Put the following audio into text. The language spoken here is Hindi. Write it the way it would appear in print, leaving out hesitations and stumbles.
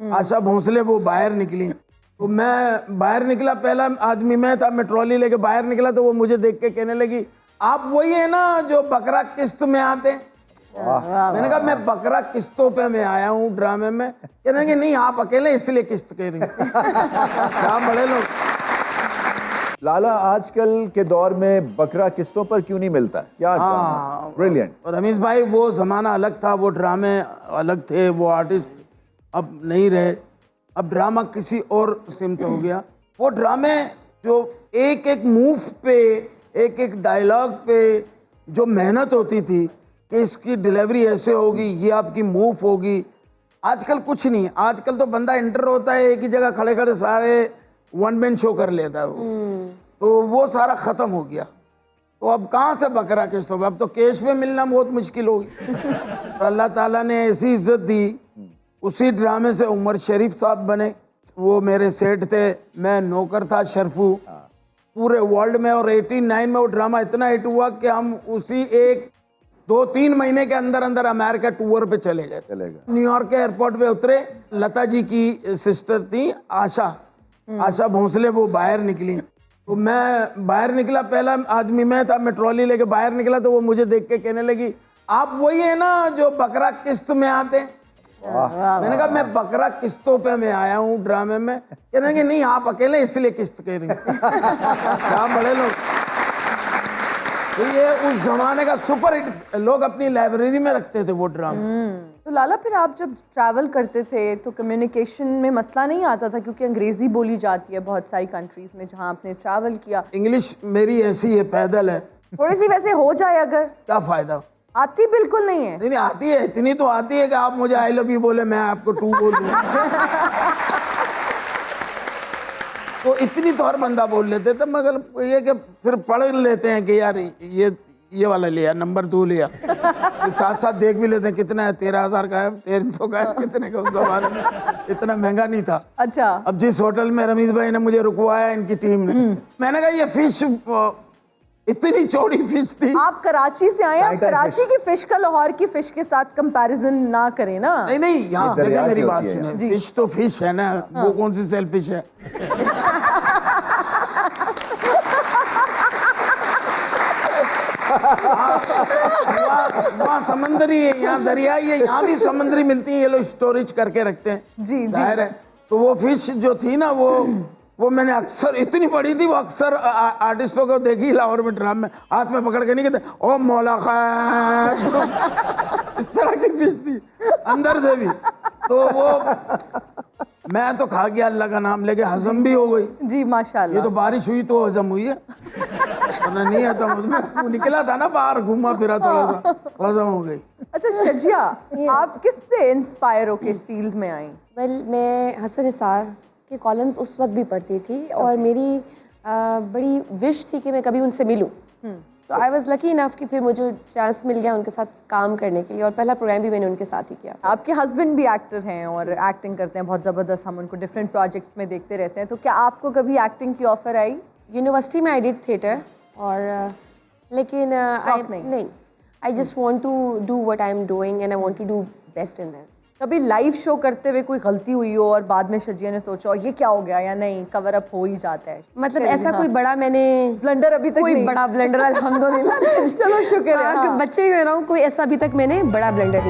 आशा भोसले वो बाहर निकली, तो मैं बाहर निकला, पहला आदमी मैं था, मैं ट्रॉली लेके बाहर निकला तो वो मुझे देख के कहने लगी आप वही है ना जो बकरा किस्त में आते हैं। मैंने कहा मैं बकरा किस्तों पे मैं आया हूँ ड्रामे में। कहने लगे नहीं आप अकेले इसलिए किस्त कह रही हैं। क्या बड़े लोग। लाला आजकल के दौर में बकरा किस्तों पर क्यों नहीं मिलता, क्या ब्रिलियंट। और रमीश भाई वो जमाना अलग था, वो ड्रामे अलग थे, वो आर्टिस्ट अब नहीं रहे, अब ड्रामा किसी और सिमत हो गया। वो ड्रामे जो एक एक मूव पे, एक एक डायलॉग पे जो मेहनत होती थी कि इसकी डिलीवरी ऐसे होगी, ये आपकी मूव होगी, आजकल कुछ नहीं। आजकल तो बंदा एंटर होता है एक ही जगह खड़े खड़े सारे वन मैन शो कर लेता है वो। तो वो सारा खत्म हो गया। तो अब कहाँ से बकरा किस्त होगा, अब तो कैश में मिलना बहुत मुश्किल होगी। तो अल्लाह ताला ने ऐसी इज्जत दी, उसी ड्रामे से उमर शरीफ साहब बने, वो मेरे सेठ थे, मैं नौकर था शरफू पूरे वर्ल्ड में। और 89 में वो ड्रामा इतना हिट हुआ कि हम उसी 1-2-3 महीने के अंदर अंदर अमेरिका टूर पे चले गए। न्यूयॉर्क के एयरपोर्ट पे उतरे, लता जी की सिस्टर थी आशा भोसले वो बाहर निकली, तो मैं बाहर निकला, पहला आदमी मैं था, मैं ट्रॉली लेके बाहर निकला तो वो मुझे देख के कहने लगी आप वही है ना जो बकरा किस्त में आते हैं। मैंने कहा मैं बकरा किस्तों पे मैं आया हूँ ड्रामे में। कहने लगे नहीं आप अकेले इसलिए किस्त कह रही हैं। क्या बड़े लोग। तो ये उस जमाने का सुपर हिट, लोग अपनी लाइब्रेरी में रखते थे वो ड्रामा। तो लाला फिर आप जब ट्रैवल करते थे तो कम्युनिकेशन में मसला नहीं आता था, क्योंकि अंग्रेजी बोली जाती है बहुत सारी कंट्रीज में जहाँ आपने ट्रैवल किया। इंग्लिश मेरी ऐसी है, पैदल है। थोड़ी सी वैसे हो जाए अगर, क्या फायदा। आती बिल्कुल नहीं है। नहीं आती है, इतनी तो आती है कि आप मुझे आई लव यू बोले मैं आपको टू बोलूं। तो इतनी तो हर बंदा बोल लेते थे, मगर ये कि फिर पढ़ लेते हैं कि यार ये वाला लिया, नंबर 2 लिया, साथ साथ देख भी लेते हैं कितना है, 13,000 का है, 1300 का है, कितने का। उस जमाने में इतना महंगा नहीं था। अच्छा। अब जिस होटल में रमीश भाई ने मुझे रुकवाया इनकी टीम ने, मैंने कहा ये फिश इतनी चौड़ी फिश थी। आप कराची से आए, आप कराची की फिश का लाहौर की फिश के साथ कंपैरिजन ना करें ना। नहीं यहाँ देखिए मेरी बात सुने, फिश तो फिश है ना, वो कौन सी सेल्फिश है। वहाँ समंदरी है, यहाँ दरियाई है, यहाँ भी समुद्री मिलती है, ये लोग स्टोरेज करके रखते हैं। जी जाहिर है। तो वो फिश जो थी ना वो मैंने अक्सर, इतनी बड़ी थी वो, अक्सर आर्टिस्टों को देखी लाहौर में ड्राम में, हाथ में पकड़ के नहीं कहते ओ मौला खैर, इस तरह की फिश थी अंदर से भी। तो वो मैं तो खा गया, अल्लाह का नाम लेके, हजम भी हो गई। जी माशाल्लाह। ये तो बारिश हुई तो हजम हुई है, वरना नहीं आता। वो निकला था ना बाहर, घूमा फिरा थोड़ा सा, हजम हो गई। अच्छा शजिया, आप किससे इंस्पायर होके इस फील्ड में आई? वेल मैं हसन निसार के कॉलम्स उस वक्त भी पढ़ती थी, और मेरी बड़ी विश थी कि मैं कभी उनसे मिलूं। सो आई वाज लकी इनफ कि फिर मुझे चांस मिल गया उनके साथ काम करने के लिए, और पहला प्रोग्राम भी मैंने उनके साथ ही किया। आपके हस्बैंड भी एक्टर हैं और एक्टिंग करते हैं बहुत ज़बरदस्त, हम उनको डिफरेंट प्रोजेक्ट्स में देखते रहते हैं। तो क्या आपको कभी एक्टिंग की ऑफर आई? यूनिवर्सिटी में आई डिड थिएटर, और लेकिन I just want to do what I am doing and I want to do best in this. कभी लाइव शो करते हुए कोई गलती हुई हो और बाद में शजिया ने सोचा ये क्या हो गया, या नहीं कवर अप हो ही जाता है? मतलब ऐसा कोई बड़ा मैंने ब्लंडर अभी तक कोई नहीं। बड़ा ब्लंडर अल्हम्दुलिल्लाह चलो शुक्र है। बच्चे ही हो रहा हूँ, कोई ऐसा अभी तक मैंने बड़ा ब्लंडर नहीं